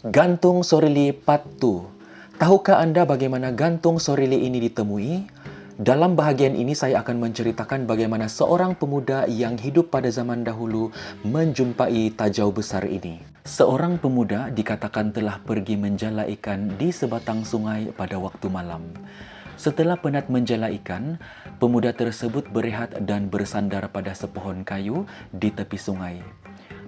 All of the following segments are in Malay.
Gantung Sorili Part 2. Tahukah anda bagaimana gantung Sorili ini ditemui? Dalam bahagian ini saya akan menceritakan bagaimana seorang pemuda yang hidup pada zaman dahulu menjumpai tajau besar ini. Seorang pemuda dikatakan telah pergi menjala ikan di sebatang sungai pada waktu malam. Setelah penat menjala ikan, pemuda tersebut berehat dan bersandar pada sepohon kayu di tepi sungai.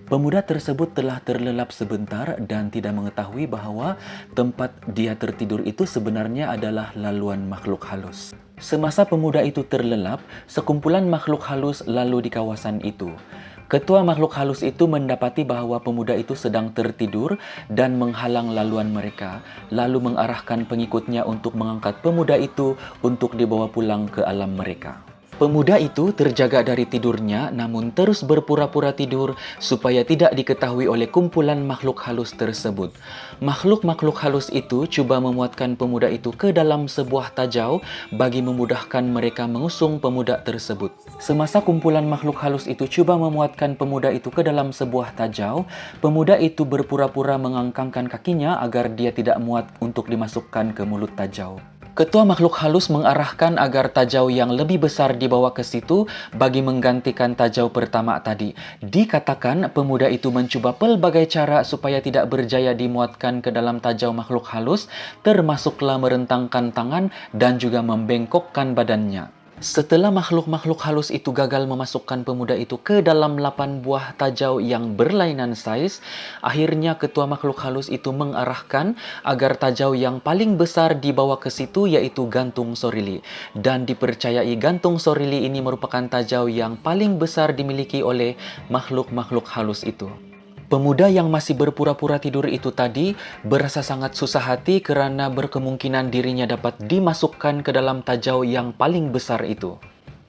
Pemuda tersebut telah terlelap sebentar dan tidak mengetahui bahawa tempat dia tertidur itu sebenarnya adalah laluan makhluk halus. Semasa pemuda itu terlelap, sekumpulan makhluk halus lalu di kawasan itu. Ketua makhluk halus itu mendapati bahawa pemuda itu sedang tertidur dan menghalang laluan mereka, lalu mengarahkan pengikutnya untuk mengangkat pemuda itu untuk dibawa pulang ke alam mereka. Pemuda itu terjaga dari tidurnya namun terus berpura-pura tidur supaya tidak diketahui oleh kumpulan makhluk halus tersebut. Makhluk-makhluk halus itu cuba memuatkan pemuda itu ke dalam sebuah tajau bagi memudahkan mereka mengusung pemuda tersebut. Semasa kumpulan makhluk halus itu cuba memuatkan pemuda itu ke dalam sebuah tajau, pemuda itu berpura-pura mengangkangkan kakinya agar dia tidak muat untuk dimasukkan ke mulut tajau. Ketua makhluk halus mengarahkan agar tajau yang lebih besar dibawa ke situ bagi menggantikan tajau pertama tadi. Dikatakan pemuda itu mencuba pelbagai cara supaya tidak berjaya dimuatkan ke dalam tajau makhluk halus, termasuklah merentangkan tangan dan juga membengkokkan badannya. Setelah makhluk-makhluk halus itu gagal memasukkan pemuda itu ke dalam 8 buah tajau yang berlainan saiz, akhirnya ketua makhluk halus itu mengarahkan agar tajau yang paling besar dibawa ke situ yaitu gantung Sorili. Dan dipercayai gantung Sorili ini merupakan tajau yang paling besar dimiliki oleh makhluk-makhluk halus itu. Pemuda yang masih berpura-pura tidur itu tadi berasa sangat susah hati kerana berkemungkinan dirinya dapat dimasukkan ke dalam tajau yang paling besar itu.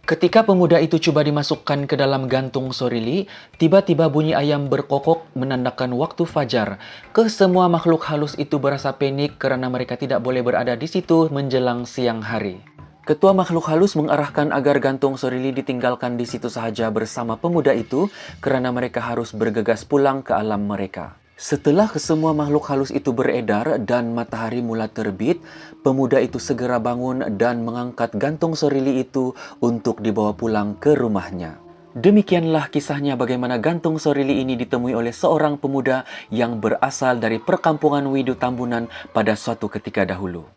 Ketika pemuda itu cuba dimasukkan ke dalam gantung Sorili, tiba-tiba bunyi ayam berkokok menandakan waktu fajar. Kesemua makhluk halus itu berasa panik kerana mereka tidak boleh berada di situ menjelang siang hari. Ketua makhluk halus mengarahkan agar gantung Sorili ditinggalkan di situ sahaja bersama pemuda itu kerana mereka harus bergegas pulang ke alam mereka. Setelah kesemua makhluk halus itu beredar dan matahari mula terbit, pemuda itu segera bangun dan mengangkat gantung Sorili itu untuk dibawa pulang ke rumahnya. Demikianlah kisahnya bagaimana gantung Sorili ini ditemui oleh seorang pemuda yang berasal dari perkampungan Widu Tambunan pada suatu ketika dahulu.